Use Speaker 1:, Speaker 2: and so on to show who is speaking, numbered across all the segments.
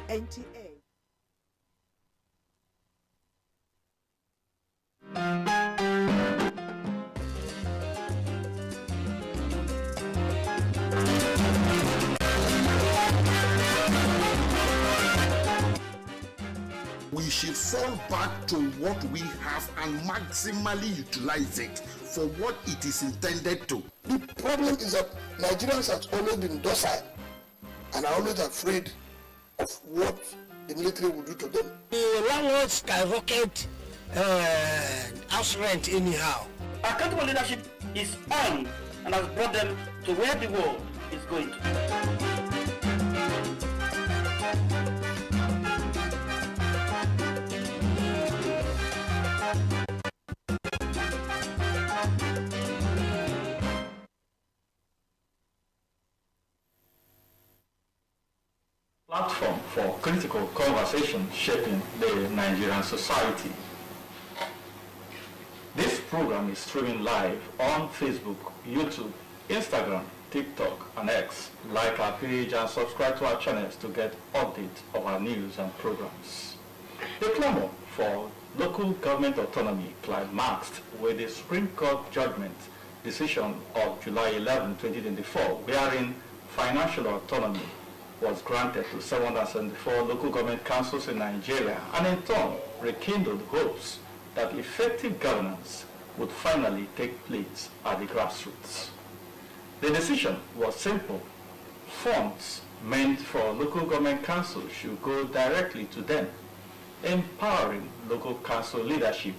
Speaker 1: NTA.
Speaker 2: We should fall back to what we have and maximally utilize it for what it is intended to.
Speaker 3: The problem is that Nigerians have always been docile and are always afraid of what the military will do to them.
Speaker 4: The landlords skyrocket house rent anyhow.
Speaker 5: Accountable leadership is on and has brought them to where the world is going to.
Speaker 6: Platform for critical conversation shaping the Nigerian society. This program is streaming live on Facebook, YouTube, Instagram, TikTok, and X. Like our page and subscribe to our channels to get updates of our news and programs. The clamor for local government autonomy climaxed with the Supreme Court judgment decision of July 11, 2024, wherein financial autonomy was granted to 774 local government councils in Nigeria, and in turn rekindled hopes that effective governance would finally take place at the grassroots. The decision was simple. Funds meant for local government councils should go directly to them, empowering local council leadership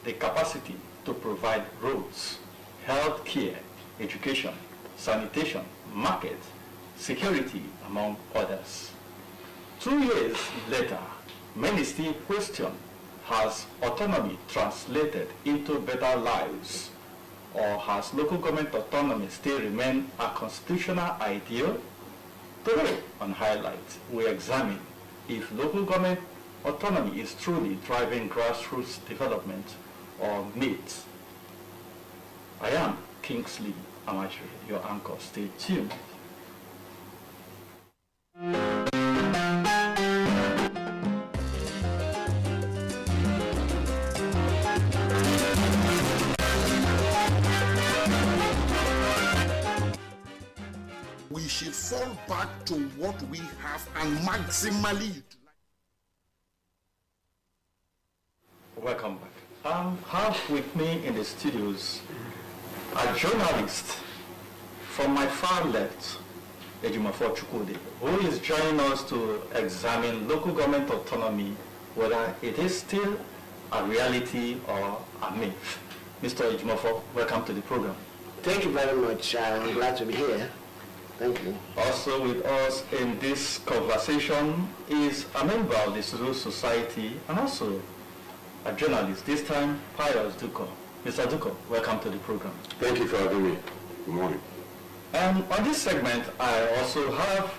Speaker 6: the capacity to provide roads, health care, education, sanitation, market, security, among others. 2 years later, many still question, has autonomy translated into better lives, or has local government autonomy still remained a constitutional ideal? Today on Highlight, we examine if local government autonomy is truly driving grassroots development or myth. I am Kingsley Amachiri, your anchor. Stay tuned.
Speaker 2: We should fall back to what we have and maximally utilize.
Speaker 6: Welcome back. I have with me in the studios a journalist from my far left, Ejimofor Chukwudi, who is joining us to examine local government autonomy, whether it is still a reality or a myth. Mr. Ejimofor, welcome to the program.
Speaker 4: Thank you very much. I'm glad to be here. Thank you.
Speaker 6: Also with us in this conversation is a member of the civil society and also a journalist, this time Pius Duko. Mr. Duko, welcome to the program.
Speaker 7: Thank you for having me. Good morning.
Speaker 6: And on this segment, I also have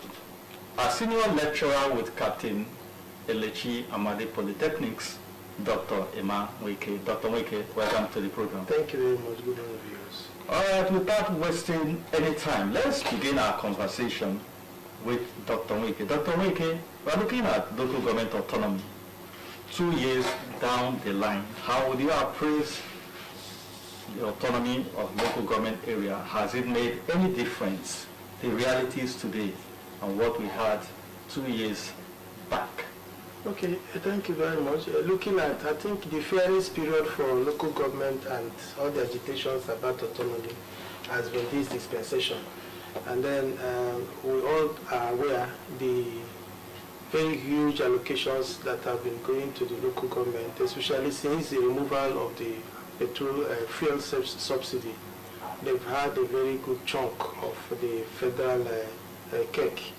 Speaker 6: a senior lecturer with Captain Elechi Amadi Polytechnics, Dr. Emma Wike. Dr. Wike, welcome to the program.
Speaker 4: Thank you very much. Good morning, viewers.
Speaker 6: All right, without wasting any time, let's begin our conversation with Dr. Wike. Dr. Wike, we're looking at local government autonomy. 2 years down the line, how would you appraise the autonomy of local government area? Has it made any difference, the realities today and what we had 2 years back?
Speaker 8: Okay, thank you very much. Looking at, I think, the fairest period for local government and all the agitations about autonomy has been this dispensation. And then we all are aware the very huge allocations that have been going to the local government, especially since the removal of the petrol fuel subsidy. They've had a very good chunk of the federal cake.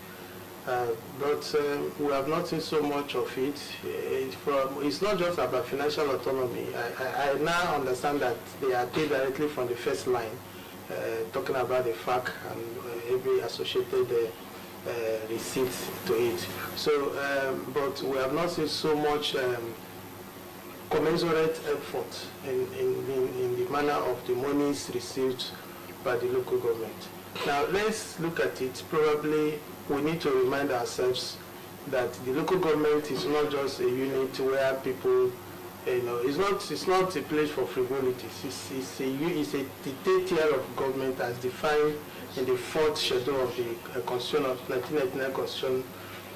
Speaker 8: But we have not seen so much of it. It's not just about financial autonomy. I now understand that they are paid directly from the first line, talking about the FAC and every associated receipt to it. So, but we have not seen so much commensurate effort in the manner of the monies received by the local government. Now, let's look at it. Probably we need to remind ourselves that the local government is not just a unit where people, it's not a place for frivolities. It's a detailed tier of government as defined in the 4th schedule of the Constitution of 1999 Constitution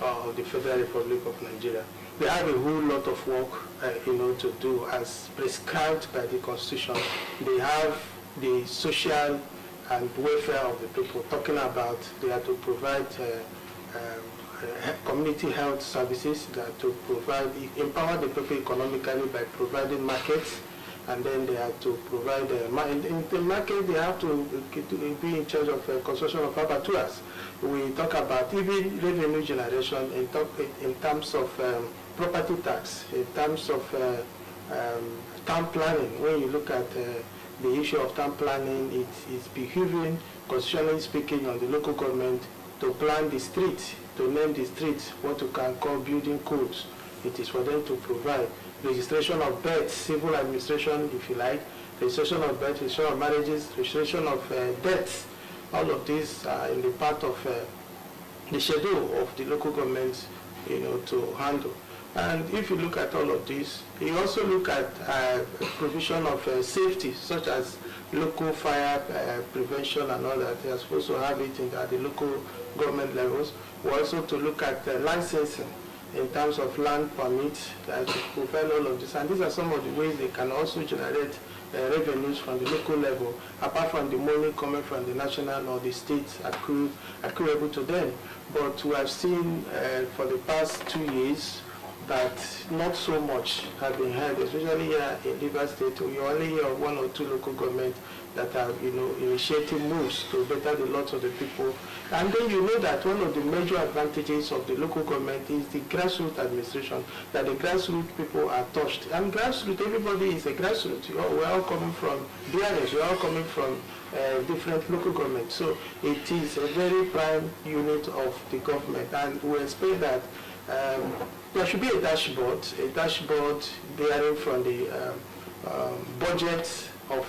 Speaker 8: of the Federal Republic of Nigeria. They have a whole lot of work, to do as prescribed by the Constitution. They have the social and welfare of the people, talking about they have to provide community health services, that to empower the people economically by providing markets, and then they have to provide in the market they have to be in charge of construction of abattoirs. We talk about even revenue generation in terms of property tax, in terms of town planning. When you look at the issue of town planning, it is behaving, constitutionally speaking, on the local government to plan the streets, to name the streets, what you can call building codes. It is for them to provide registration of births, civil administration, if you like, registration of births, registration of marriages, registration of deaths. All of these are in the part of the schedule of the local governments, to handle. And if you look at all of this, you also look at provision of safety, such as local fire prevention and all that. They are supposed to have it at the local government levels. We also to look at licensing in terms of land permits, to provide all of this. And these are some of the ways they can also generate revenues from the local level, apart from the money coming from the national or the state accruable to them. But we have seen for the past 2 years that not so much has been heard, especially here in Rivers State. We only hear of 1 or 2 local governments that are, initiating moves to better the lots of the people. And then you know that one of the major advantages of the local government is the grassroots administration, that the grassroots people are touched. And grassroots, everybody is a grassroots. We're all coming from BRS, we're all coming from different local governments. So it is a very prime unit of the government. And we expect that there should be a dashboard bearing from the budget of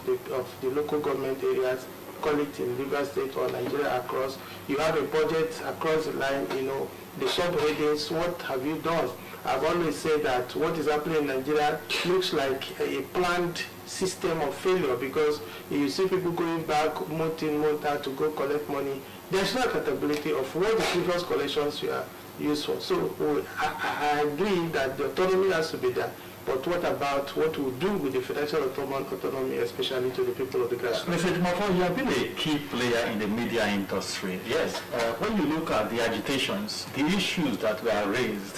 Speaker 8: the local government areas, call it in Rivers State or Nigeria across. You have a budget across the line, the subheadings, what have you done? I've always said that what is happening in Nigeria looks like a planned system of failure, because you see people going back month in, month out to go collect money. There's no accountability of what the previous collections were used for. So I agree that the autonomy has to be there. But what about what we do with the financial autonomy, especially to the people of the grassroots?
Speaker 6: Mr. Jumoke, you have been a key player in the media industry. Yes. When you look at the agitations, the issues that were raised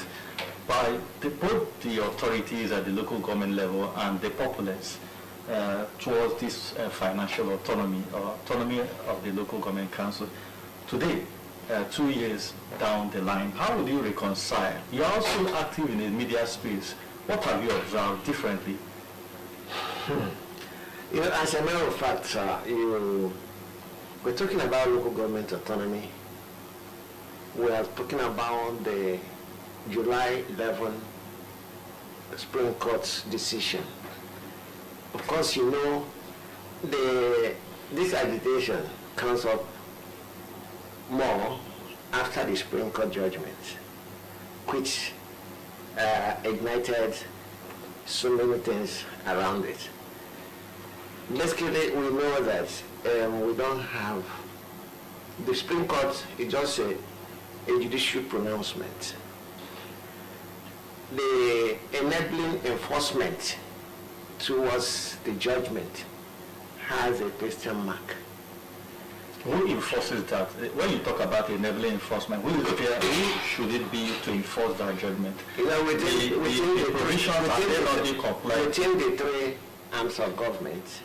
Speaker 6: by both the authorities at the local government level and the populace towards this financial autonomy or autonomy of the local government council, today, 2 years down the line, how would you reconcile? You're also active in the media space. What have you observed differently?
Speaker 4: As a matter of fact, we're talking about local government autonomy. We are talking about the July 11 Supreme Court's decision. Of course, this agitation comes up more after the Supreme Court judgment, which ignited so many things around it. Basically, we know that we don't have, the Supreme Court is just a judicial pronouncement. The enabling enforcement towards the judgment has a question mark.
Speaker 6: Who enforces that? When you talk about enabling enforcement, who should it be to enforce that judgment? Within the provisions are they not being complied?
Speaker 4: Within the 3 arms of government,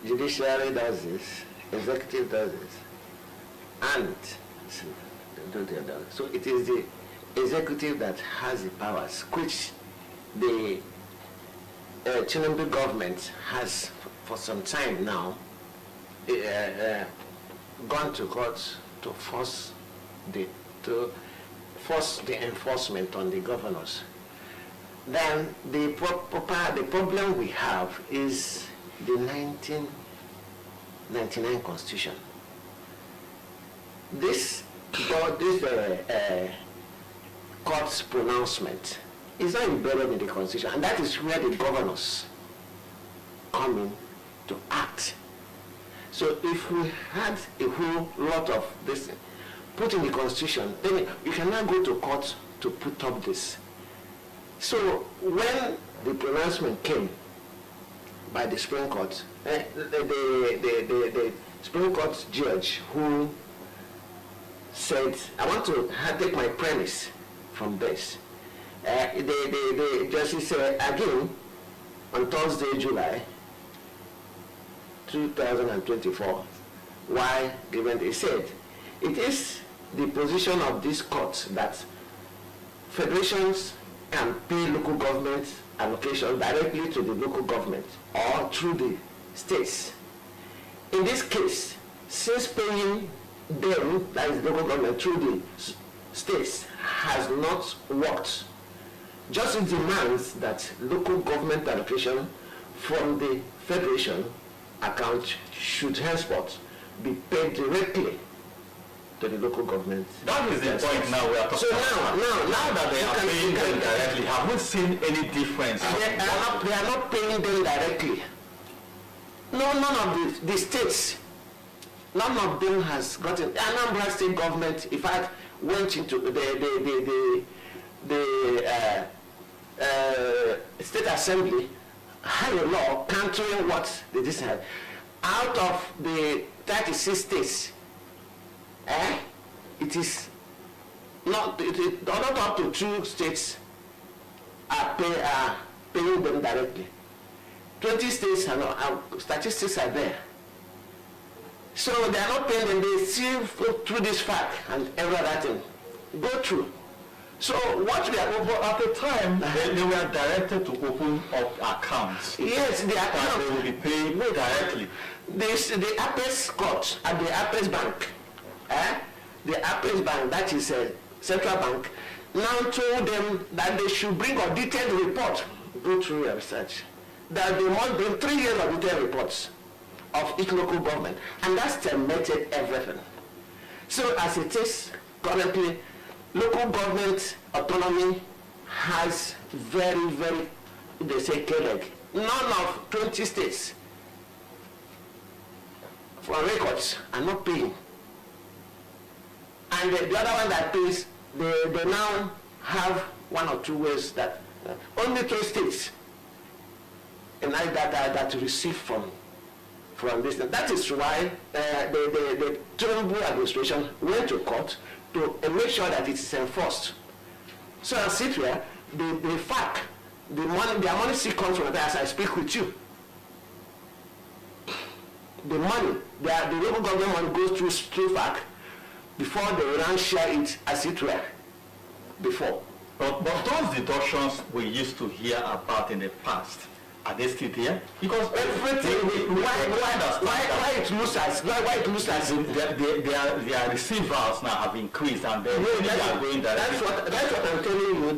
Speaker 4: judiciary does this, executive does this, and so it is the executive that has the powers, which the Tinubu government has for some time now gone to court to force the enforcement on the governors. Then the problem we have is the 1999 Constitution. This court's pronouncement is not embedded in the Constitution, and that is where the governors come in to act. So if we had a whole lot of this put in the Constitution, then you can now go to court to put up this. So when the pronouncement came by the Supreme Court, the Supreme Court judge who said, I want to take my premise from this. The justice said again on Thursday, July 2024, why given they said, it is the position of this court that federations can pay local government allocation directly to the local government or through the states. In this case, since paying them, that is the local government, through the states has not worked, justice demands that local government allocation from the federation account should henceforth be paid directly to the local government.
Speaker 6: That is the point now we are talking about. Now that they are paying them directly, have we seen any difference?
Speaker 4: They are not paying them directly. No, none of the states, none of them has gotten. Anambra state government, in fact, went into the state assembly, had a law countering what they decided. Out of the 36 states, it is not up to 2 states are paying them directly. 20 states are not, statistics are there. So they are not paying them, they still go through this fact and every other thing. Go through. So what we are over
Speaker 6: at the time, they were directed to open up accounts.
Speaker 4: Yes, the account.
Speaker 6: They will be paid directly.
Speaker 4: The Apex Court at the Apex Bank, the Apex Bank, that is a central bank, now told them that they should bring a detailed report, go through your research, that they must bring 3 years of detailed reports of each local government, and that's terminated everything. So as it is currently, local government autonomy has very, very, they say, K-leg. None of 20 states for records are not paying. And the other one that pays, they now have 1 or 2 ways that only 3 states and that receive from this. That is why the Tinubu administration went to court to make sure that it is enforced. So as it were, the FAC, their money still comes from there as I speak with you. The money, the local government money goes through FAC before they run share it as it were before.
Speaker 6: But those deductions we used to hear about in the past, are they still there? Because everything,
Speaker 4: why it looks as
Speaker 6: their receivers now have increased and they are going
Speaker 4: that's what I'm telling you.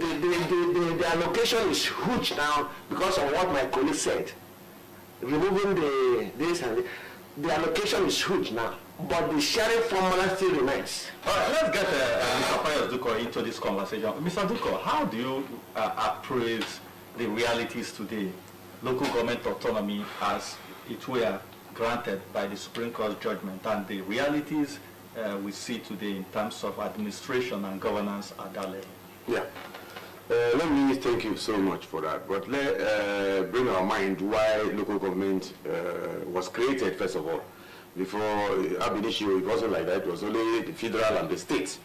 Speaker 4: The allocation is huge now because of what my colleague said. Removing this and the allocation is huge now, but the sharing formula still remains.
Speaker 6: All right, let's get Mr. Pius Duko into this conversation. Mr. Duko, how do you appraise the realities today? Local government autonomy as it were granted by the Supreme Court judgment and the realities we see today in terms of administration and governance at that level.
Speaker 7: Yeah. Let me thank you so much for that. But let's bring our mind why local government was created, first of all. Before ab initio, it wasn't like that. It was only the federal and the states.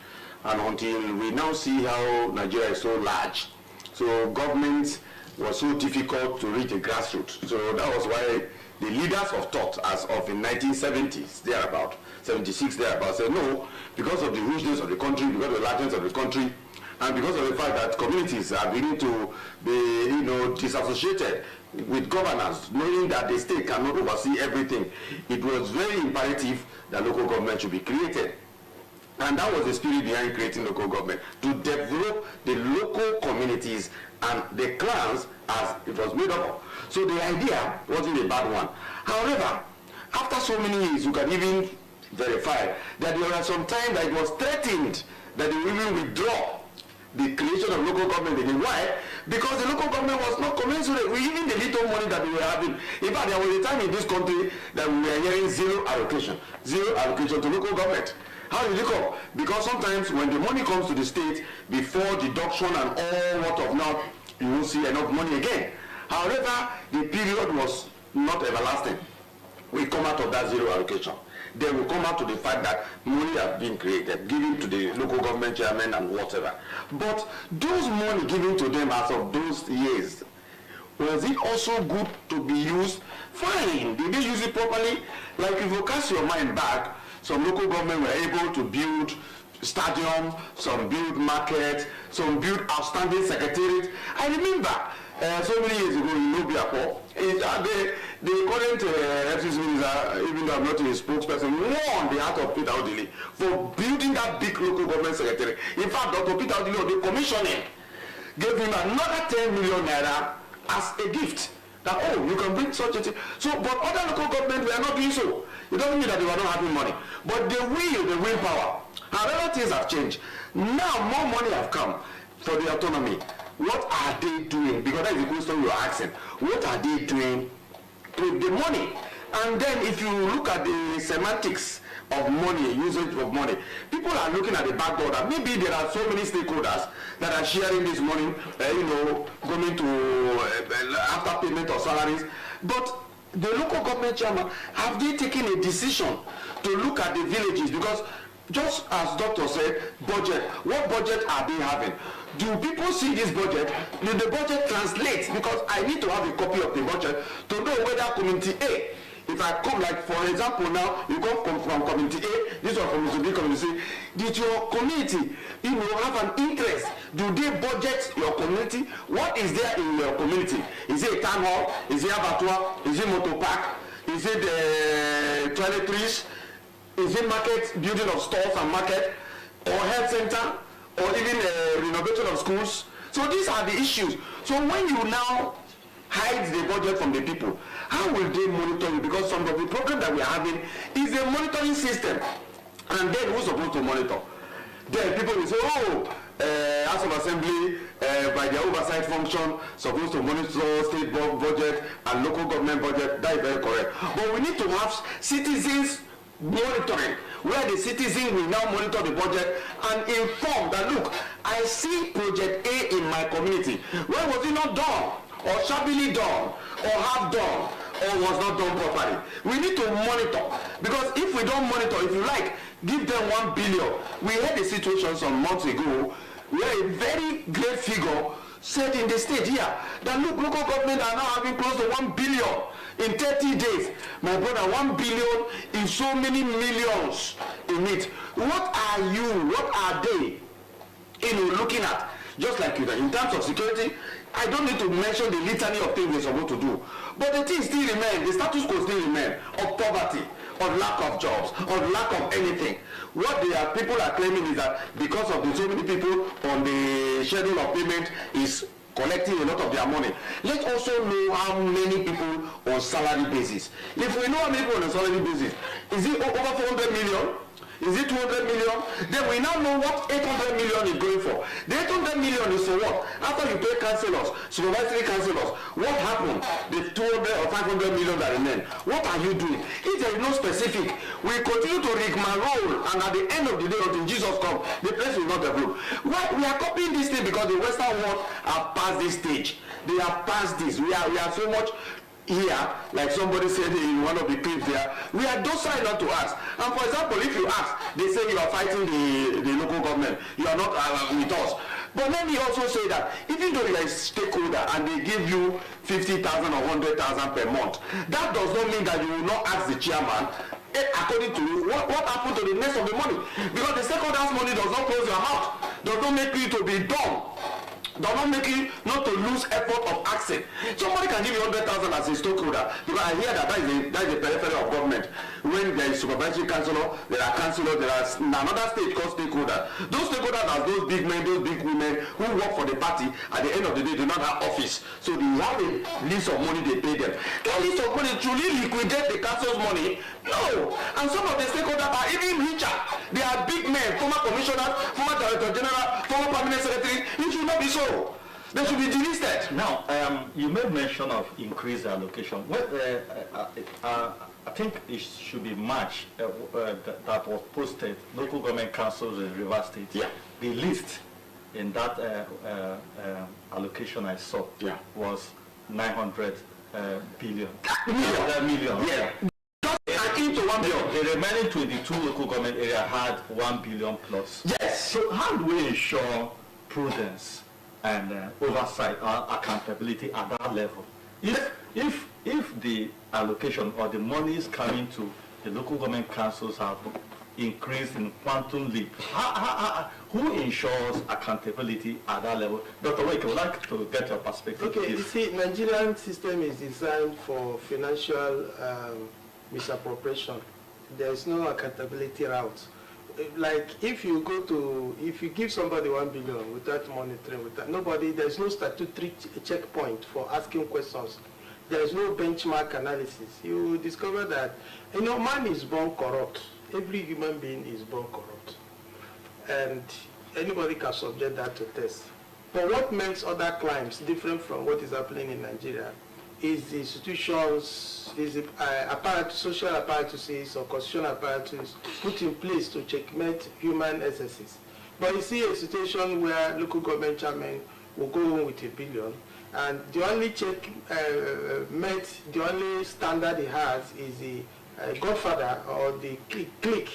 Speaker 7: And until we now see how Nigeria is so large, so government was so difficult to reach the grassroots. So that was why the leaders of thought, as of in 1970s, thereabout, 76 thereabout, said no, because of the richness of the country, because of the largeness of the country, and because of the fact that communities are beginning to be, disassociated with governance, knowing that the state cannot oversee everything, it was very imperative that local government should be created. And that was the spirit behind creating local government, to develop the local communities and the clans as it was made up of. So the idea wasn't a bad one. However, after so many years, you can even verify that there were some time that it was threatened that they will even withdraw the creation of local government again. Why? Because the local government was not commensurate with even the little money that we were having. In fact, there was a time in this country that we were hearing zero allocation to local government. How did it come? Because sometimes when the money comes to the state, before deduction and all what of now, you won't see enough money again. However, the period was not everlasting. We come out of that zero allocation. Then we come out to the fact that money has been created, given to the local government chairman and whatever. But those money given to them as of those years, was it also good to be used? Fine. Did they use it properly? Like if you cast your mind back, some local government were able to build stadium, some build market, some build outstanding secretariat. I remember so many years ago in Nobiapo, the current FCC minister, even though I'm not a spokesperson, won the heart of Peter Odili for building that big local government secretariat. In fact, Dr. Peter Odili, the commissioning, gave him another 10 million naira as a gift. That, oh, you can bring such a thing. So, but other local government were not doing so. It doesn't mean that they were not having money. But the willpower. However, things have changed. Now, more money have come for the autonomy. What are they doing? Because that is the question you are asking. What are they doing with the money? And then if you look at the semantics of money, usage of money, people are looking at the back door that maybe there are so many stakeholders that are sharing this money, going to after payment of salaries. But the local government chairman, have they taken a decision to look at the villages? Because just as doctor said, budget, what budget are they having? Do people see this budget? Do the budget translate? Because I need to have a copy of the budget to know whether community A, if I come, like for example now, you come from community A, this one from community B, community C, did your community, have an interest? Do they budget your community? What is there in your community? Is it a town hall? Is it abattoir? Is it motor park? Is it toiletries? Is it market, building of stores and market? Or health center? Or even renovation of schools? So these are the issues. So when you now hide the budget from the people, how will they monitor you? Because some of the problem that we are having is a monitoring system. And then who's supposed to monitor? Then people will say, House of Assembly, by their oversight function, supposed to monitor state budget and local government budget. That is very correct. But we need to have citizens monitoring, where the citizen will now monitor the budget and inform that, look, I see project A in my community. Why was it not done? Or shabbily done? Or half done? Or was not done properly? We need to monitor. Because if we don't monitor, if you like, give them 1 billion. We had a situation some months ago where a very great figure said in the state here that, look, local government are now having close to 1 billion in 30 days. My brother, 1 billion is so many millions in it. What are they looking at? Just like in terms of security, I don't need to mention the litany of things we're supposed to do. But the things still remain, the status quo still remain of poverty, of lack of jobs, of lack of anything. What people are claiming is that because of so many people on the schedule of payment is collecting a lot of their money. Let's also know how many people on salary basis. If we know how many people on a salary basis, is it over 400 million? Is it 200 million? Then we now know what 800 million is going for. The 800 million is for what? After you pay councillors, supervisory councillors, what happened? The 200 or 500 million that remain. What are you doing? If there is no specific, we continue to rigmarole, and at the end of the day, until Jesus comes, the place will not develop. Why? We are copying this thing because the Western world have passed this stage. They have passed this. We are so much here, like somebody said in one of the clips there, we are docile not to ask. And for example, if you ask, they say you are fighting the local government, you are not with us. But let me also say that even though you are a stakeholder and they give you 50,000 or 100,000 per month, that does not mean that you will not ask the chairman, according to you, what happened to the rest of the money? Because the stakeholder's money does not close your mouth, does not make you to be dumb, does not make you not to lose effort of asking. Somebody can give you 100,000 as a stockholder, because I hear that is the periphery of government. When there is supervisory councillor, there are councillors, there are another stage called stakeholder. Those stakeholders are those big men, those big women who work for the party. At the end of the day, they do not have office, so they have a list of money they pay them. That list of money truly liquidate the council's money? No. And some of the stakeholders are even richer. They are big men, former commissioners, former director general, 4 permanent secretaries. It should not be so. They should be delisted.
Speaker 6: Now, you made mention of increased allocation. Well, I think it should be March that was posted. Local government councils in Rivers State.
Speaker 7: Yeah.
Speaker 6: The list in that allocation I saw was 900 billion. Million.
Speaker 7: Yeah. Just into 1 billion.
Speaker 6: The remaining 22 local government areas had 1 billion plus.
Speaker 7: Yes.
Speaker 6: So how do we ensure prudence and oversight or accountability at that level? If the allocation or the monies coming to the local government councils have increased in quantum leap, who ensures accountability at that level? Dr. Wake, I would like to get your perspective.
Speaker 8: Okay, you see, Nigerian system is designed for financial misappropriation. There is no accountability route. Like if you give somebody 1 billion without monitoring, there is no statutory checkpoint for asking questions. There is no benchmark analysis. You discover that, man is born corrupt. Every human being is born corrupt. And anybody can subject that to test. But what makes other crimes different from what is happening in Nigeria is the institutions, is the social apparatuses or constitutional apparatus put in place to checkmate human excesses. But you see a situation where local government chairman will go home with 1 billion, and the only the only standard he has is the godfather or the clique,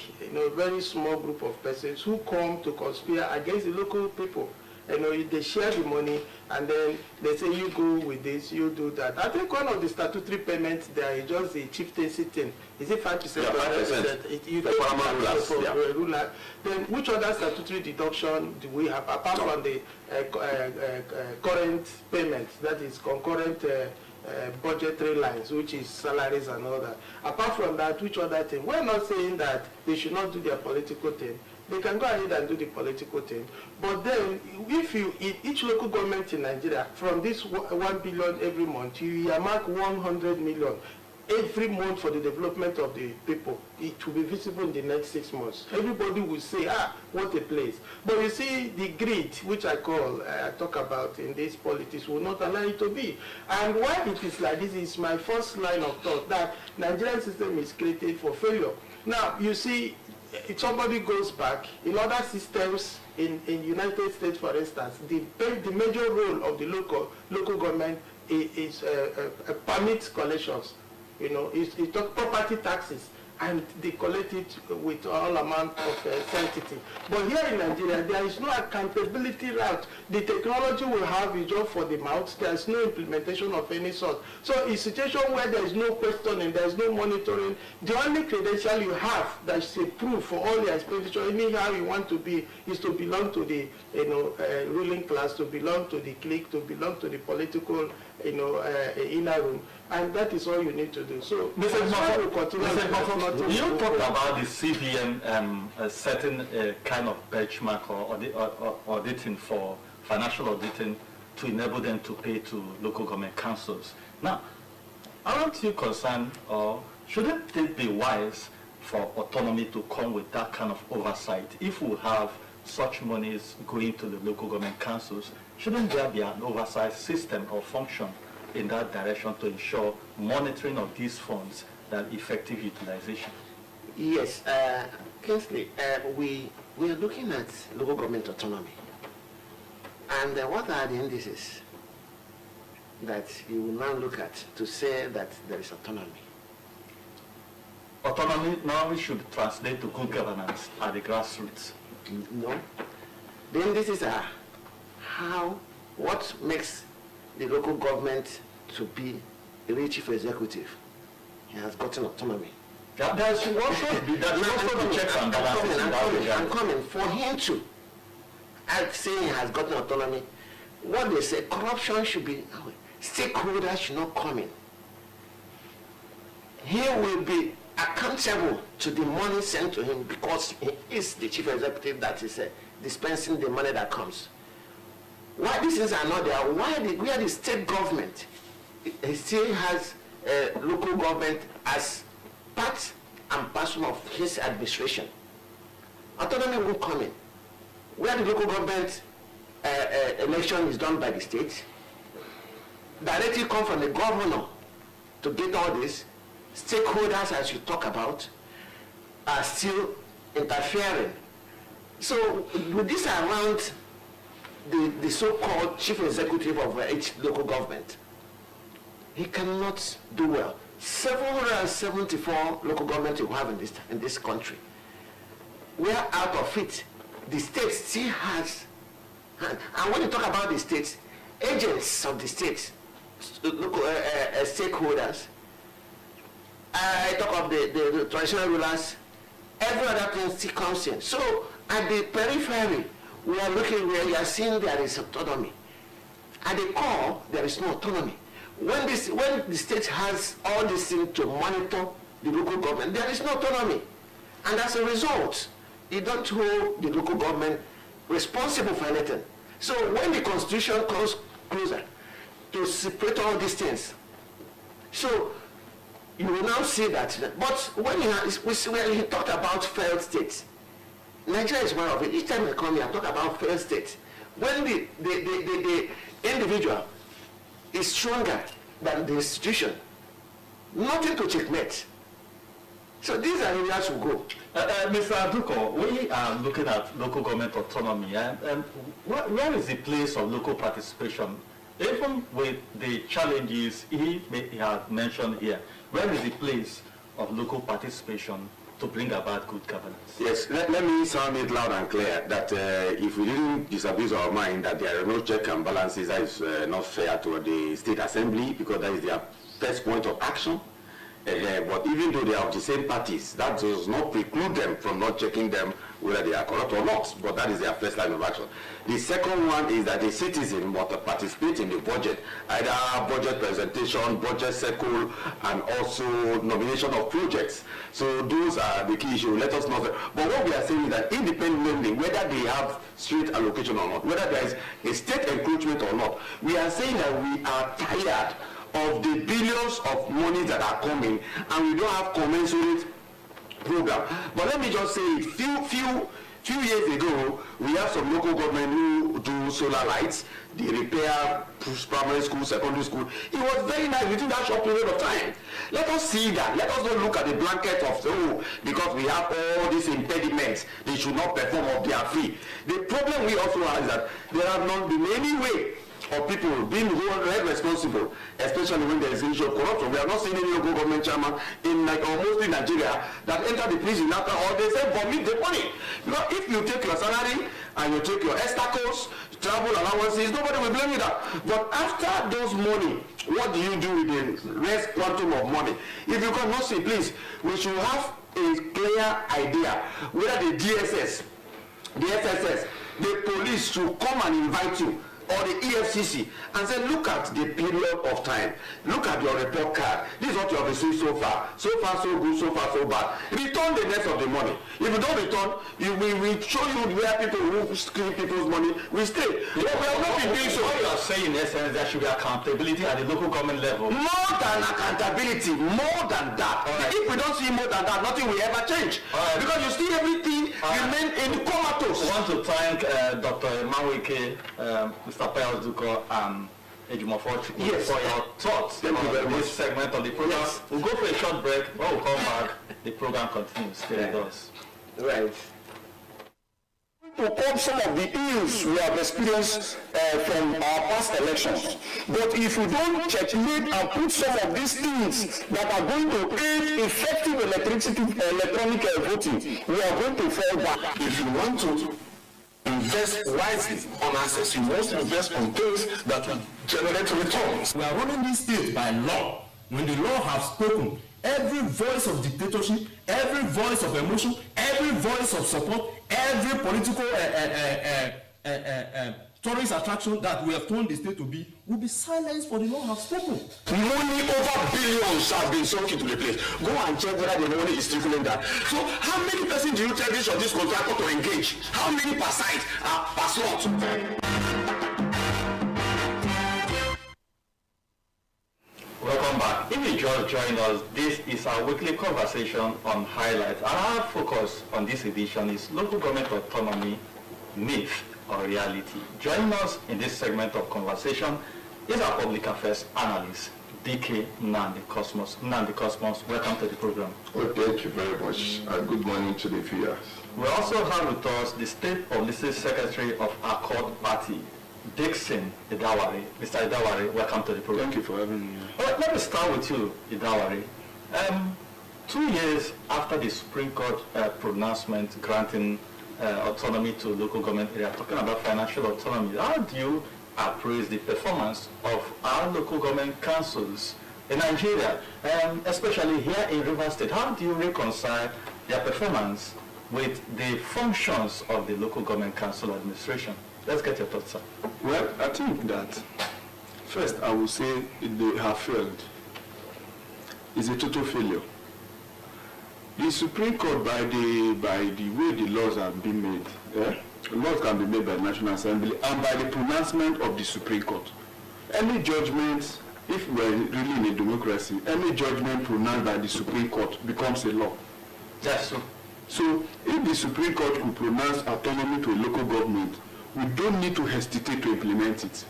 Speaker 8: very small group of persons who come to conspire against the local people. They share the money, and then they say, you go with this, you do that. I think one of the statutory payments there is just the chieftaincy thing. Is it 5%?
Speaker 7: Yeah, 5%.
Speaker 8: You take ruler. Then which other statutory deduction do we have, apart from the current payments, that is concurrent budgetary lines, which is salaries and all that? Apart from that, which other thing? We're not saying that they should not do their political thing. They can go ahead and do the political thing. But then, if each local government in Nigeria, from this 1 billion every month, you earmark 100 million every month for the development of the people, it will be visible in the next 6 months. Everybody will say, what a place. But you see, the greed, which I talk about in this politics, will not allow it to be. And why it is like this is my first line of thought, that Nigerian system is created for failure. Now, you see, if somebody goes back, in other systems in United States, for instance, the major role of the local government is permit collections. It talk property taxes, and they collect it with all amount of sanctity. But here in Nigeria, there is no accountability route. The technology we have is just for the mouth. There is no implementation of any sort. So a situation where there is no questioning, there is no monitoring, the only credential you have that is a proof for all your expenditure, anyhow you want to be, is to belong to the ruling class, to belong to the clique, to belong to the political inner room. And that is all you need to do. So,
Speaker 6: Mr. Mofo, you talked about the CBN setting kind of benchmark or auditing for financial auditing to enable them to pay to local government councils. Now, aren't you concerned, or shouldn't it be wise for autonomy to come with that kind of oversight? If we have such monies going to the local government councils, shouldn't there be an oversight system or function in that direction to ensure monitoring of these funds and effective utilization?
Speaker 4: Yes, Kingsley, we are looking at local government autonomy. And what are the indices that you will now look at to say that there is autonomy?
Speaker 6: Autonomy now should translate to good governance at the grassroots.
Speaker 4: No. The indices are what makes the local government to be a real chief executive. He has gotten autonomy.
Speaker 6: There should also be checks and balances.
Speaker 4: I'm coming. For him to say he has gotten autonomy, what they say, corruption should be, stakeholders should not come in. He will be accountable to the money sent to him because he is the chief executive that is dispensing the money that comes. Why these things are not there? Where the state government still has local government as part and parcel of his administration. Autonomy will come in. Where the local government election is done by the state. Directly come from the governor to get all this. Stakeholders, as you talk about, are still interfering. So with this around the so-called chief executive of each local government, he cannot do well. 774 local governments you have in this country. We are out of it. The state still has, and when you talk about the states, agents of the states, local stakeholders, I talk of the traditional rulers, every other thing still comes in. So at the periphery, we are looking where you are seeing there is autonomy. At the core, there is no autonomy. When the state has all these things to monitor the local government, there is no autonomy. And as a result, you don't hold the local government responsible for anything. So when the constitution comes closer to separate all these things, so you will now see that. But when he talked about failed states, Nigeria is one of it. Each time I come here, I talk about failed states. When the individual is stronger than the institution, nothing to checkmate. So these are areas we go.
Speaker 6: Mr. Aduko, we are looking at local government autonomy, and where is the place of local participation? Even with the challenges he has mentioned here, where is the place of local participation to bring about good governance?
Speaker 7: Yes, let me sound it loud and clear that if we didn't disabuse our mind that there are no check and balances, that is not fair to the state assembly, because that is their first point of action. But even though they are of the same parties, that does not preclude them from not checking them whether they are corrupt or not, but that is their first line of action. The second one is that the citizen must participate in the budget, either budget presentation, budget circle, and also nomination of projects. So those are the key issues. Let us know. But what we are saying is that independently, whether they have straight allocation or not, whether there is a state encroachment or not, we are saying that we are tired of the billions of money that are coming, and we don't have commensurate program. But let me just say it, few years ago, we have some local government who do solar lights, they repair primary school, secondary school. It was very nice within that short period of time. Let us see that. Let us not look at the blanket of, because we have all these impediments, they should not perform of their fee. The problem we also have is that there have not been any way of people being held responsible, especially when there is an issue of corruption. We have not seen any local government chairman in almost in Nigeria that enter the prison after all they say vomit the money. Because if you take your salary and you take your escrows, travel allowances, nobody will blame you that. But after those money, what do you do with the rest quantum of money? If you cannot see, please, we should have a clear idea whether the DSS, the SSS, the police should come and invite you, or the EFCC, and say, look at the period of time, look at your report card, this is what you have received so far so good, so far so bad. Return the rest of the money. If you don't return, we will show you where people who steal people's money will stay. We have not been doing so.
Speaker 6: What you are saying in essence, there should be accountability at the local government level.
Speaker 7: More than accountability, more than that. Right. If we don't see more than that, nothing will ever change. Right. Because you see everything remain in comatose.
Speaker 6: I want to thank Dr. Emaweke, Mr. Pius Duko, and Ejimofor Chukwu for your thoughts on this segment of the program. Yes. We'll go for a short break. When we come back, the program continues. Stay with us.
Speaker 7: Right.
Speaker 1: To curb some of the ills we have experienced from our past elections. But if we don't checkmate and put some of these things that are going to aid effective electronic voting, we are going to fall back.
Speaker 2: If you want to invest wisely on assets, you must invest on things that will generate returns.
Speaker 9: We are running this state by law. When the law has spoken, every voice of dictatorship, every voice of emotion, every voice of support, every political tourist attraction that we have told the state to be will be silenced, for the law has spoken.
Speaker 2: Money over billions have been sunk into the place. Go and check whether the money is trickling down. So how many persons do you tell this or this contractor to engage? How many per site are per slot?
Speaker 6: Welcome back. If you just joined us, this is our weekly conversation on highlights. Our focus on this edition is local government autonomy, myth or reality? Joining us in this segment of conversation is our public affairs analyst, DK Nnamdi Cosmos. Nnamdi Cosmos, welcome to the program.
Speaker 10: Well, thank you very much, and good morning to the viewers.
Speaker 6: We also have with us the State Publicity Secretary of Accord Party, Dixon Idawari. Mr. Idawari, welcome to the program.
Speaker 7: Thank you for having me.
Speaker 6: All right, let me start with you, Idawari. 2 years after the Supreme Court pronouncement granting autonomy to local government area, talking about financial autonomy, how do you appraise the performance of our local government councils in Nigeria, especially here in Rivers State? How do you reconcile their performance with the functions of the local government council administration? Let's get your thoughts, sir.
Speaker 7: Well, I think that first I would say they have failed. It's a total failure. The Supreme Court, by the way the laws have been made, laws can be made by the National Assembly and by the pronouncement of the Supreme Court. Any judgment, if we are really in a democracy, any judgment pronounced by the Supreme Court becomes a law.
Speaker 6: That's true.
Speaker 7: So if the Supreme Court could pronounce autonomy to a local government, we don't need to hesitate to implement it.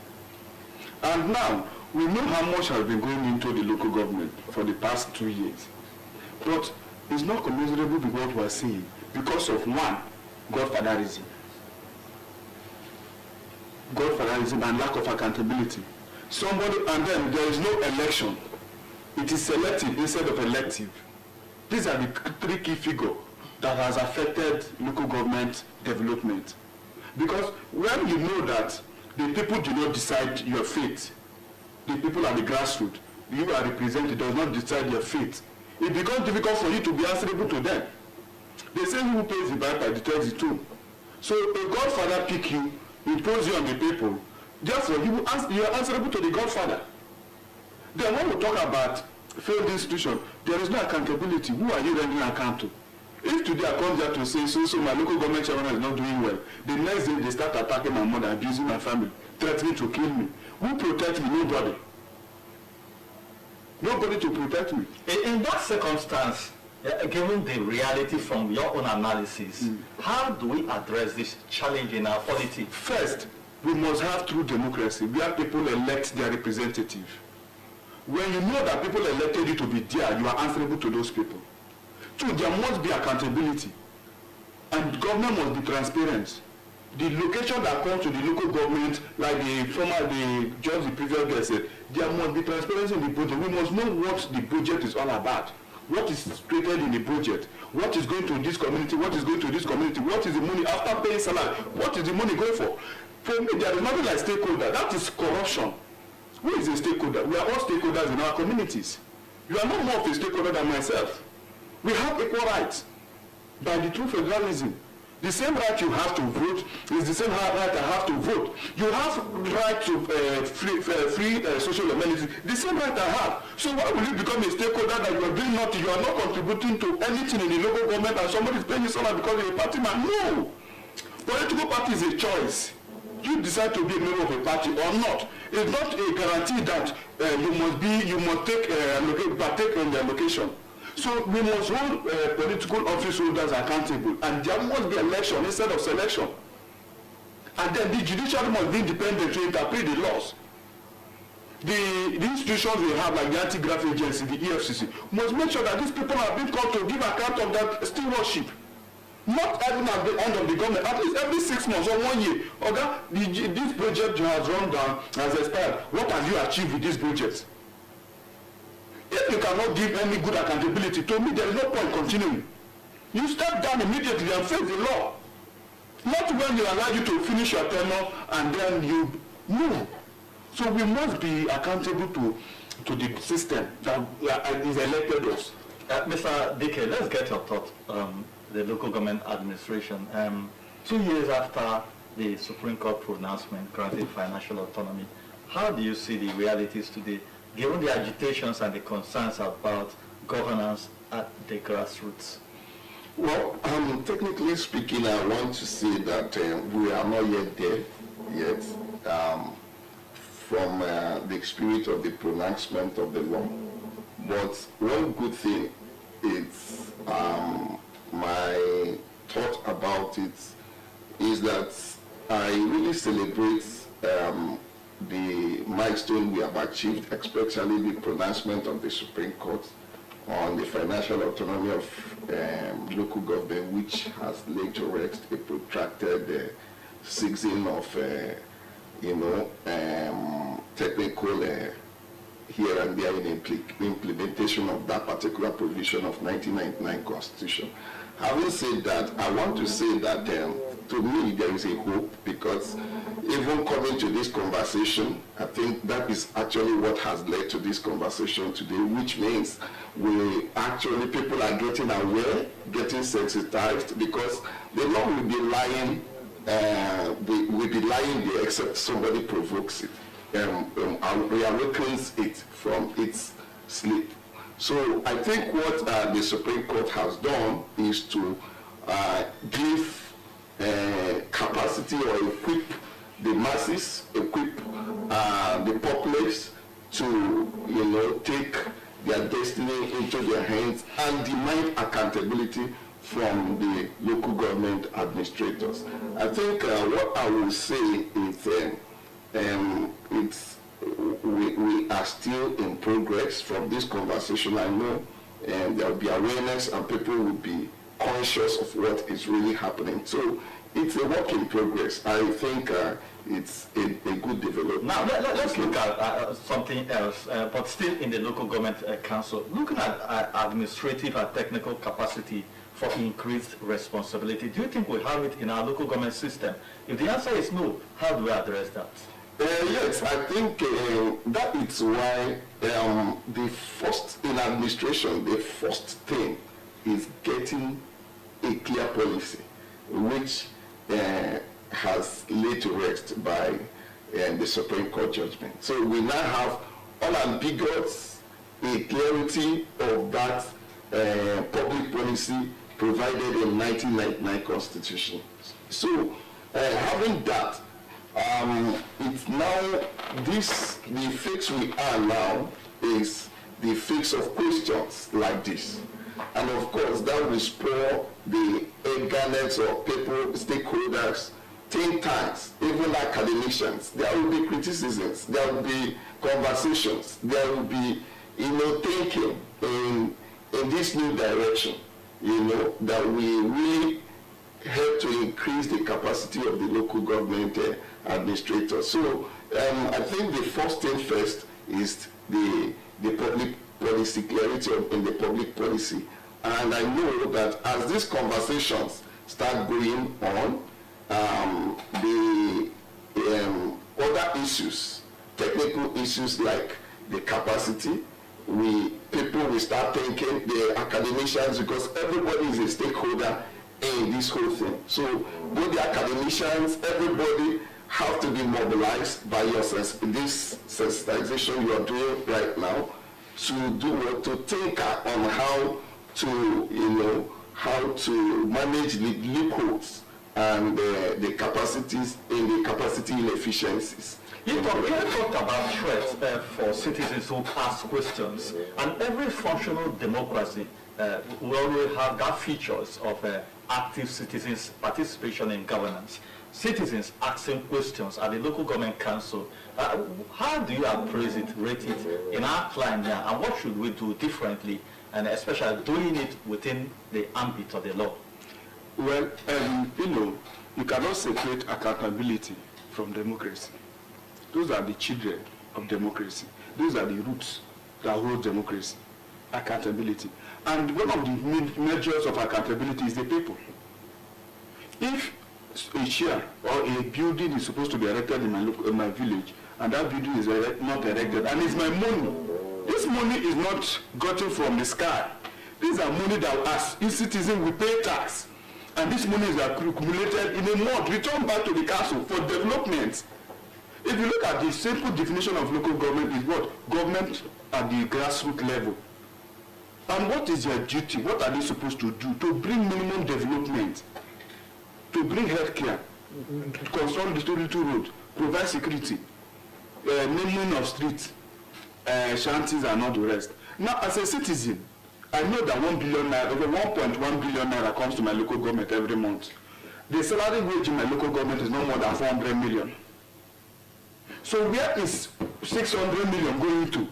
Speaker 7: And now, we know how much has been going into the local government for the past 2 years. But it's not commensurable with what we are seeing because of one, godfatherism. Godfatherism and lack of accountability. And then there is no election. It is selective instead of elective. These are the three key figures that has affected local government development. Because when you know that the people do not decide your fate, the people at the grassroots, you are represented, does not decide your fate, it becomes difficult for you to be answerable to them. They say who pays the piper determines the tune. So a godfather pick you, impose you on the people, therefore you are answerable to the godfather. Then when we talk about failed institution, there is no accountability. Who are you rendering account to? If today I come here to say, so my local government chairman is not doing well, the next day they start attacking my mother, abusing my family, threatening to kill me. Who protects me? Nobody. Nobody to protect me.
Speaker 6: In that circumstance, given the reality from your own analysis, how do we address this challenge in our politics?
Speaker 7: First, we must have true democracy where people elect their representative. When you know that people elected you to be there, you are answerable to those people. Two, there must be accountability. And government must be transparent. The location that comes to the local government, like the previous guy said, there must be transparency in the budget. We must know what the budget is all about. What is stated in the budget? What is going to this community? What is going to this community? What is the money after paying salary? What is the money going for? For me, there is nothing like stakeholder. That is corruption. Who is a stakeholder? We are all stakeholders in our communities. You are not more of a stakeholder than myself. We have equal rights by the true federalism. The same right you have to vote is the same right I have to vote. You have right to free social amenities. The same right I have. So why will you become a stakeholder that you are doing nothing? You are not contributing to anything in the local government and somebody is paying you salary because you're a party man? No. Political party is a choice. You decide to be a member of a party or not. It's not a guarantee that you must partake in the allocation. So we must hold political office holders accountable, and there must be election instead of selection. And then the judiciary must be independent to interpret the laws. The institutions we have, like the Anti-Graft Agency, the EFCC, must make sure that these people are being called to give account of their stewardship. Not even at the end of the government, at least every 6 months or 1 year. Okay, this project has run down, has expired. What have you achieved with this project? If you cannot give any good accountability, to me there is no point continuing. You step down immediately and face the law. Not when they allow you to finish your tenure and then you move. So we must be accountable to the system that is elected us.
Speaker 6: Mr. DK, let's get your thought. The local government administration. 2 years after the Supreme Court pronouncement granting financial autonomy, how do you see the realities today, given the agitations and the concerns about governance at the grassroots?
Speaker 10: Well, technically speaking, I want to say that we are not yet there yet from the spirit of the pronouncement of the law. But one good thing is my thought about it is that I really celebrate the milestone we have achieved, especially the pronouncement of the Supreme Court on the financial autonomy of local government, which has laid to rest a protracted season of, technical here and there in implementation of that particular provision of 1999 Constitution. Having said that, I want to say that to me there is a hope, because even coming to this conversation, I think that is actually what has led to this conversation today, which means people are getting aware, getting sensitized, because the law will be lying, there except somebody provokes it, reawakens it from its sleep. So I think what the Supreme Court has done is to give capacity or equip the masses, equip the populace to take their destiny into their hands and demand accountability from the local government administrators. I think what I will say is we are still in progress from this conversation. I know there will be awareness and people will be conscious of what is really happening. So it's a work in progress. I think it's a good development.
Speaker 6: Now let's look at something else, but still in the local government council. Looking at administrative and technical capacity for increased responsibility, do you think we have it in our local government system? If the answer is no, how do we address that?
Speaker 10: Yes, I think that is why the first in administration, the first thing is getting a clear policy, which has laid to rest by the Supreme Court judgment. So we now have unambiguous a clarity of that public policy provided in 1999 Constitution. So having that, it's now the fix we are now is the fix of questions like this. And of course, that will spur the eagerness of people, stakeholders, think tanks, even academicians. There will be criticisms, there will be conversations, there will be, thinking in this new direction, that we really help to increase the capacity of the local government administrators. So I think the first thing first is the public policy, clarity in the public policy. And I know that as these conversations start going on, the other issues, technical issues like the capacity, people will start thinking, the academicians, because everybody is a stakeholder in this whole thing. So both the academicians, everybody have to be mobilized by this sensitization you are doing right now to think on how to manage the loopholes and the capacities in the capacity inefficiencies.
Speaker 6: You talked about threats for citizens who ask questions, and every functional democracy will always have that features of active citizens' participation in governance. Citizens asking questions at the local government council. How do you appraise it, rate it in our climate here, and what should we do differently, and especially doing it within the ambit of the law?
Speaker 11: Well, you cannot separate accountability from democracy. Those are the children of democracy. Those are the roots that hold democracy, accountability. And one of the measures of accountability is the people. If a chair or a building is supposed to be erected in my village, and that building is not erected, and it's my money, this money is not gotten from the sky. These are money that us, each citizen, we pay tax. And this money is accumulated in a month, returned back to the council for development. If you look at the simple definition of local government, is what? Government at the grassroots level. And what is their duty? What are they supposed to do? To bring minimum development, to bring healthcare, construct the little road, provide security, naming of streets, shanties and all the rest. Now, as a citizen, I know that 1 billion naira, over 1.1 billion naira comes to my local government every month. The salary wage in my local government is no more than 400 million. So where is 600 million going to?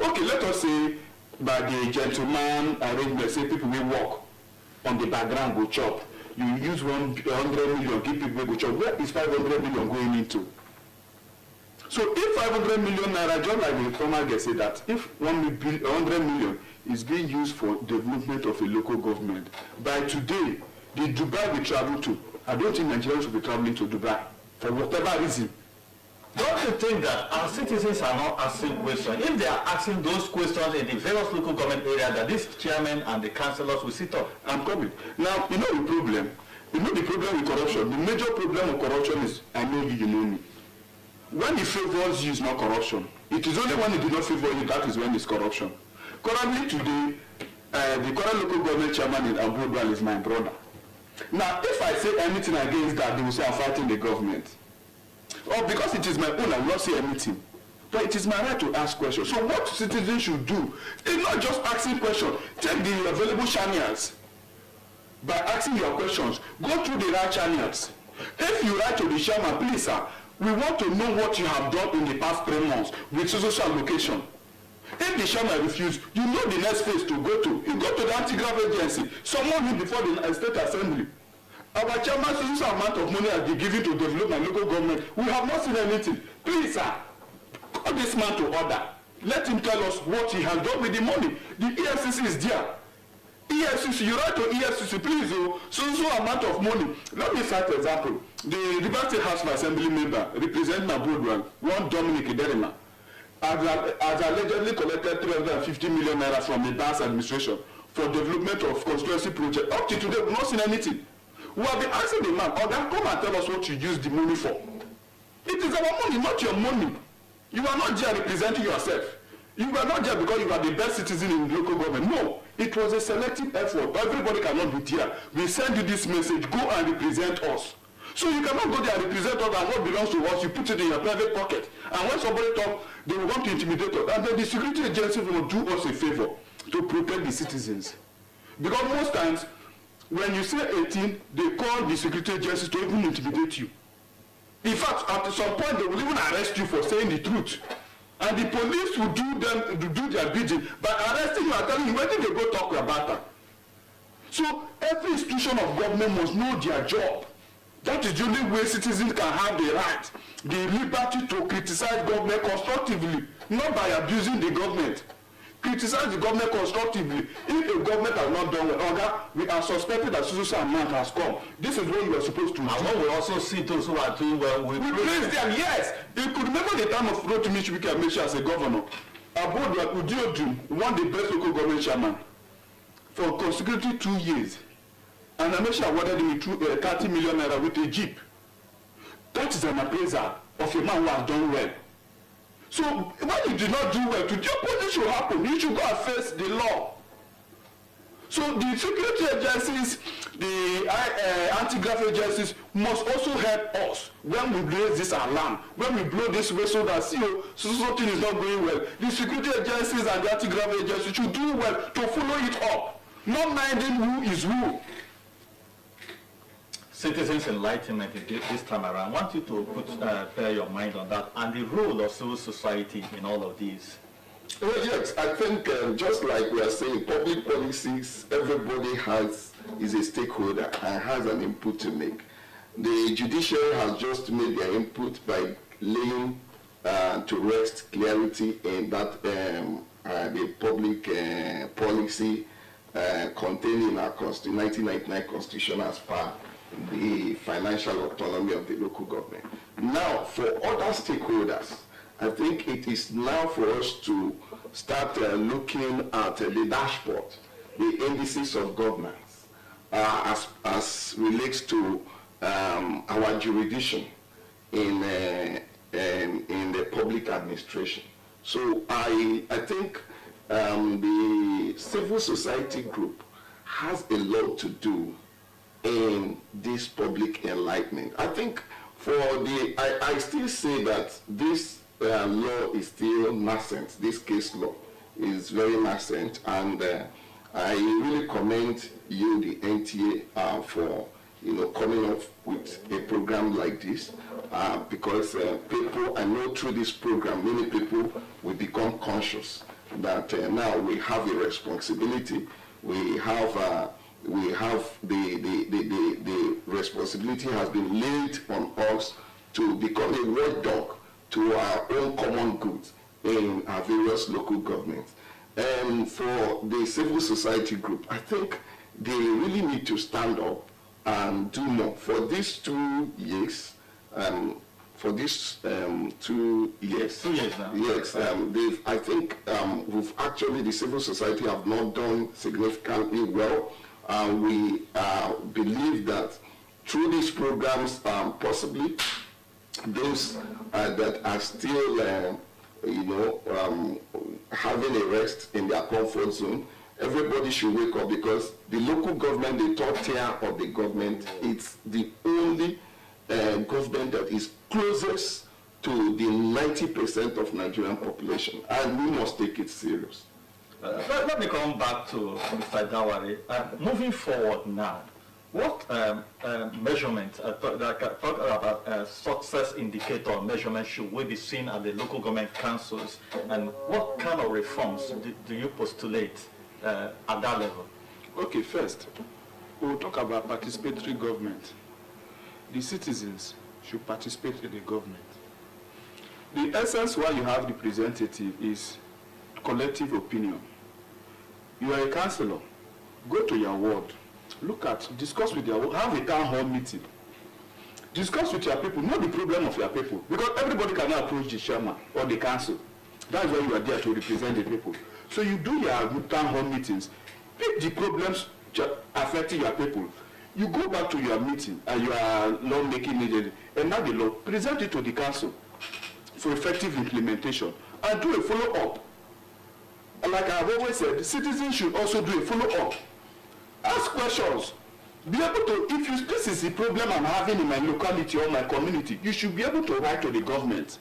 Speaker 11: Okay, let us say by the gentleman arrangement, say people will work on the background go chop. You use 100 million, give people go chop. Where is 500 million going into? So if 500 million naira, just like the former guest said that, if 100 million is being used for development of a local government, by today, the Dubai we travel to, I don't think Nigerians should be traveling to Dubai for whatever reason.
Speaker 6: Don't you think that our citizens are not asking questions? If they are asking those questions in the various local government areas, that this chairman and the councillors will sit up?
Speaker 11: I'm coming. Now, you know the problem. You know the problem with corruption. The major problem with corruption is, I know you, you know me. When it favors you, it's not corruption. It is only when it does not favor you, that is when it's corruption. Currently today, the current local government chairman in Abuja is my brother. Now, if I say anything against that, they will say I'm fighting the government. Or because it is my own, I will not say anything. But it is my right to ask questions. So what citizens should do is not just asking questions. Take the available channels. By asking your questions, go through the right channels. If you write to the chairman, please sir, we want to know what you have done in the past 3 months with social allocation. If the chairman refuses, you know the next phase to go to. You go to the anti-graft agency, summon him before the state assembly. Our chairman says this amount of money has been given to develop my local government. We have not seen anything. Please, sir, call this man to order. Let him tell us what he has done with the money. The EFCC is there. EFCC, you write to EFCC, please, so amount of money. Let me cite an example. The Rivers State House of Assembly member representing Abuja, one Dominic Iderima, has allegedly collected 350 million naira from the Dance administration for development of constituency project. Up to today, we've not seen anything. We have been asking the man, Oga, come and tell us what you use the money for. It is our money, not your money. You are not there representing yourself. You are not there because you are the best citizen in the local government. No, it was a selective effort. Everybody cannot be there. We send you this message, go and represent us. So you cannot go there and represent us, and what belongs to us, you put it in your private pocket. And when somebody talks, they will want to intimidate us. And then the security agency will do us a favor to protect the citizens. Because most times, when you say 18, they call the security agencies to even intimidate you. In fact, at some point, they will even arrest you for saying the truth. And the police will do their bidding by arresting you and telling you where did they go talk about that. So every institution of government must know their job. That is the only way citizens can have the right, the liberty to criticize government constructively, not by abusing the government. Criticize the government constructively. If a government has not done well, we are suspecting that social amount has come. This is what you are supposed to do.
Speaker 6: And when we also see those who are doing well, we
Speaker 11: praise them. Yes, you could remember the time of Rotimi Chibike as a governor. Abuja Udiodun won the best local government chairman for consecutive 2 years, and Amesha awarded him 30 million naira with a jeep. That is an appraisal of a man who has done well. So when you did not do well, to the opposite should happen. You should go and face the law. So the security agencies, the anti-graft agencies must also help us when we raise this alarm, when we blow this whistle that something is not going well. The security agencies and the anti-graft agencies should do well to follow it up, not minding who is who.
Speaker 6: Citizens enlightenment this time around. I want you to bear your mind on that and the role of civil society in all of these.
Speaker 10: Well, yes, I think just like we are saying, public policies, everybody is a stakeholder and has an input to make. The judiciary has just made their input by laying to rest clarity in that the public policy contained in our 1999 Constitution as per the financial autonomy of the local government. Now, for other stakeholders, I think it is now for us to start looking at the dashboard, the indices of governance, as relates to our jurisdiction in the public administration. So I think the civil society group has a lot to do in this public enlightenment. I think I still say that this law is still nascent. This case law is very nascent, and I really commend you, the NTA, for coming up with a program like this, because people, I know through this program, many people will become conscious that now we have a responsibility. We have the responsibility has been laid on us to become a watchdog to our own common goods in our various local governments. And for the civil society group, I think they really need to stand up and do more. For these 2 years, for these 2 years.
Speaker 6: 2 years now.
Speaker 10: Yes, I think we've actually, the civil society have not done significantly well. We believe that through these programs, possibly those that are still, having a rest in their comfort zone, everybody should wake up, because the local government, the third tier of the government, it's the only government that is closest to the 90% of Nigerian population, and we must take it serious.
Speaker 6: Let me come back to Mr. Dawari. Moving forward now, what measurement, talk about success indicator measurement should we be seeing at the local government councils, and what kind of reforms do you postulate at that level?
Speaker 11: Okay, first, we'll talk about participatory government. The citizens should participate in the government. The essence why you have representative is collective opinion. You are a councillor, go to your ward, discuss with your ward, have a town hall meeting. Discuss with your people, know the problem of your people, because everybody cannot approach the chairman or the council. That's why you are there to represent the people. So you do your town hall meetings, pick the problems affecting your people. You go back to your meeting and you are law-making agent, and now the law, present it to the council for effective implementation, and do a follow-up. And like I've always said, the citizens should also do a follow-up. Ask questions. Be able to, if this is the problem I'm having in my locality or my community, you should be able to write to the government.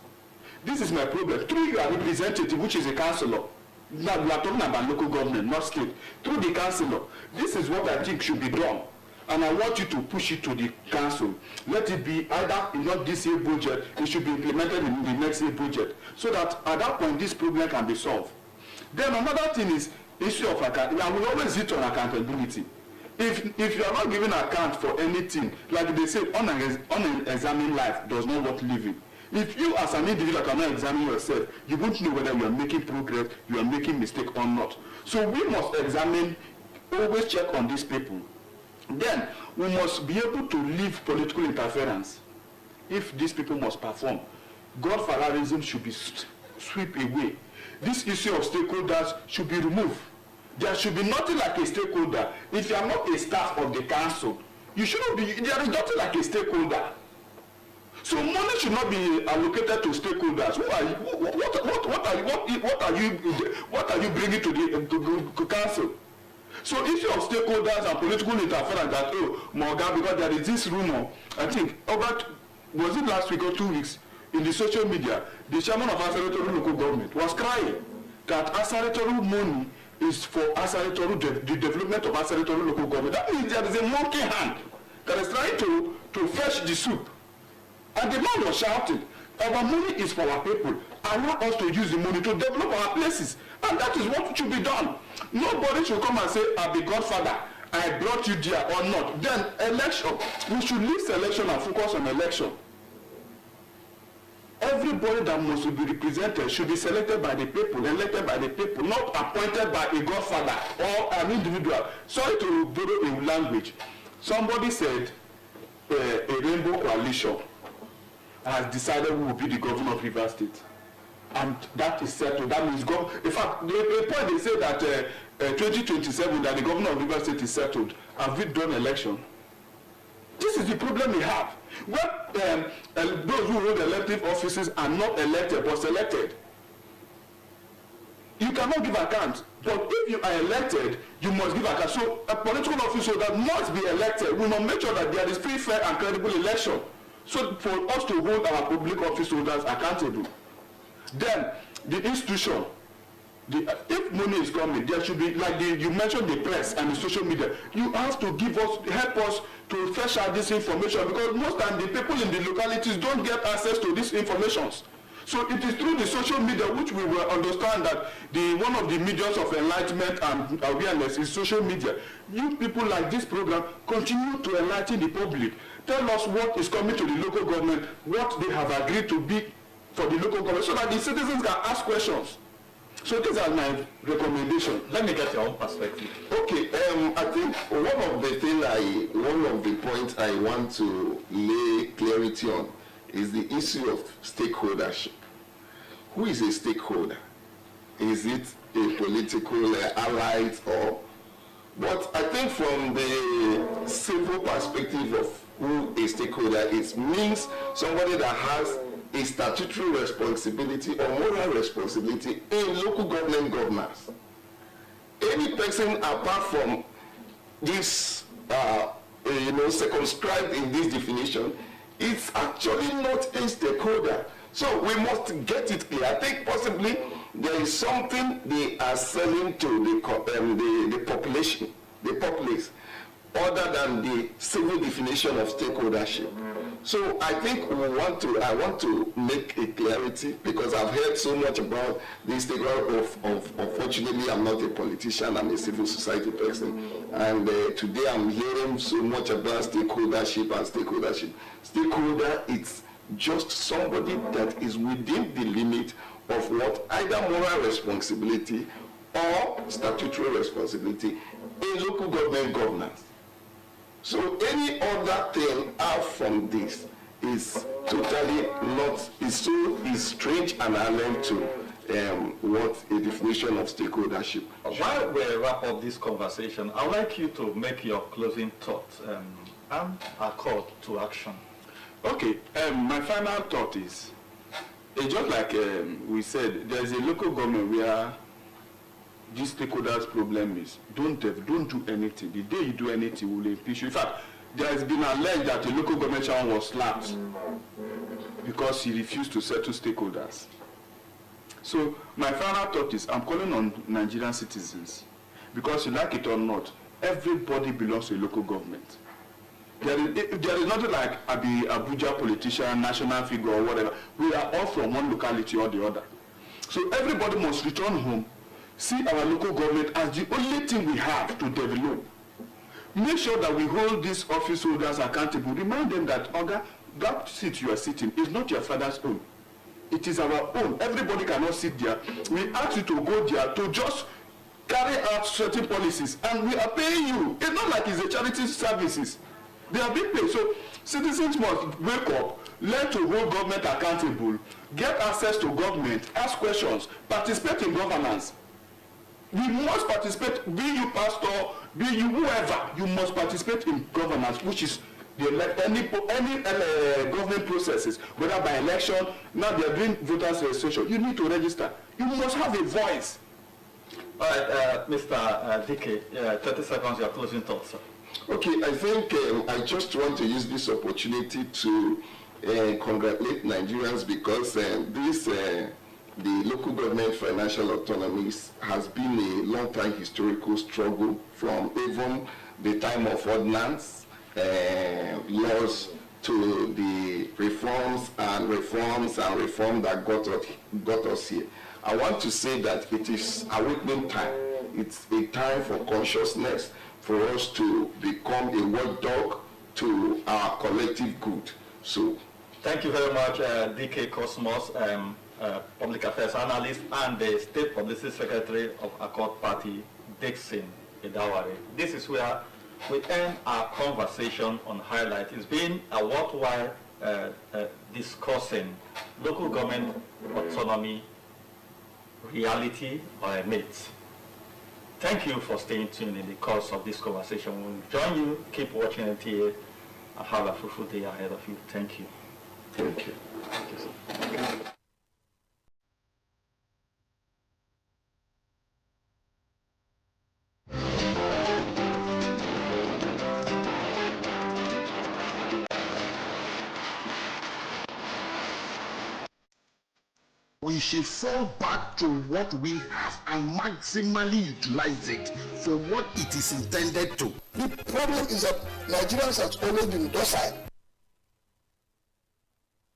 Speaker 11: This is my problem. Through your representative, which is a councillor. Now we are talking about local government, not state. Through the councillor, this is what I think should be done. And I want you to push it to the council. Let it be either not this year budget, it should be implemented in the next year budget, so that at that point this problem can be solved. Then another thing is issue of account. I will always hit on accountability. If you are not giving account for anything, like they say, unexamined life does not worth living. If you as an individual cannot examine yourself, you won't know whether you are making progress, you are making mistake or not. So we must examine, always check on these people. Then we must be able to leave political interference. If these people must perform, godfatherism should be swept away. This issue of stakeholders should be removed. There should be nothing like a stakeholder. If you are not a staff of the council, you shouldn't be. There is nothing like a stakeholder. So money should not be allocated to stakeholders. Who are you? What are you bringing to the council? So issue of stakeholders and political interference that, Morgan, because there is this rumor, I think, was it last week or 2 weeks, in the social media, the chairman of Asaretoru local government was crying that Asaretoru money is for Asaretoru, the development of Asaretoru local government. That means there is a monkey hand that is trying to fetch the soup. And the man was shouting, our money is for our people. Allow us to use the money to develop our places. And that is what should be done. Nobody should come and say, I'm the godfather, I brought you there or not. Then election, we should leave selection and focus on election. Everybody that must be represented should be selected by the people, elected by the people, not appointed by a godfather or an individual. Sorry to borrow a language. Somebody said a rainbow coalition has decided who will be the governor of Rivers State. And that is settled. That means, in fact, the point they say that 2027, that the governor of Rivers State is settled. Have we done election? This is the problem we have. When those who hold elective offices are not elected but selected, you cannot give account. But if you are elected, you must give account. So a political officer that must be elected, we must make sure that there is free, fair, and credible election. So for us to hold our public office holders accountable. Then the institution If money is coming, there should be, like you mentioned, the press and the social media. You have to help us to fetch out this information, because most times the people in the localities don't get access to these informations. So it is through the social media which we will understand that one of the mediums of enlightenment and awareness is social media. You people like this program continue to enlighten the public. Tell us what is coming to the local government, what they have agreed to be for the local government, so that the citizens can ask questions. So these are my recommendations.
Speaker 6: Let me get your own perspective.
Speaker 10: Okay, I think one of the points I want to lay clarity on is the issue of stakeholdership. Who is a stakeholder? Is it a political ally or? But I think from the simple perspective of who a stakeholder is, means somebody that has a statutory responsibility or moral responsibility in local government governance. Any person apart from this, circumscribed in this definition, it's actually not a stakeholder. So we must get it clear. I think possibly there is something they are selling to the population, the populace, other than the civil definition of stakeholdership. So I think I want to make a clarity, because I've heard so much about this stakeholder unfortunately, I'm not a politician, I'm a civil society person. And today I'm hearing so much about stakeholdership and stakeholdership. Stakeholder, it's just somebody that is within the limit of what either moral responsibility or statutory responsibility in local government governance. So any other thing out from this is totally not, is strange and alien to what a definition of stakeholdership.
Speaker 6: While we wrap up this conversation, I'd like you to make your closing thoughts and a call to action.
Speaker 11: Okay, my final thought is, just like we said, there's a local government where this stakeholders problem is don't do anything. The day you do anything, we will impeach you. In fact, there has been alleged that the local government chairman was slapped because he refused to settle stakeholders. So my final thought is, I'm calling on Nigerian citizens, because you like it or not, everybody belongs to a local government. There is nothing like Abuja politician, national figure or whatever. We are all from one locality or the other. So everybody must return home, see our local government as the only thing we have to develop. Make sure that we hold these office holders accountable. Remind them that, Oga, that seat you are sitting is not your father's own. It is our own. Everybody cannot sit there. We ask you to go there to just carry out certain policies, and we are paying you. It's not like it's a charity services. They are being paid. So citizens must wake up, learn to hold government accountable, get access to government, ask questions, participate in governance. We must participate, be you pastor, be you whoever, you must participate in governance, which is any government processes, whether by election, now they are doing voters registration. You need to register. You must have a voice.
Speaker 6: All right, Mr. Dike, 30 seconds, your closing thoughts, sir.
Speaker 10: Okay, I think I just want to use this opportunity to congratulate Nigerians, because the local government financial autonomies has been a long-time historical struggle from even the time of ordinance laws to the reforms that got us here. I want to say that it is awakening time. It's a time for consciousness, for us to become a watchdog to our collective good. So,
Speaker 6: thank you very much, DK Cosmos, Public Affairs Analyst and the State Publicity Secretary of Accord Party, Dixon Idawari. This is where we end our conversation on Highlight. It's been a worthwhile discussing local government autonomy, reality or a myth. Thank you for staying tuned in the course of this conversation. We'll join you. Keep watching NTA and have a fruitful day ahead of you. Thank you.
Speaker 10: Thank you.
Speaker 6: Thank you, sir.
Speaker 12: we should fall back to what we have and maximally utilize it for what it is intended to.
Speaker 3: The problem is that Nigerians have always been docile.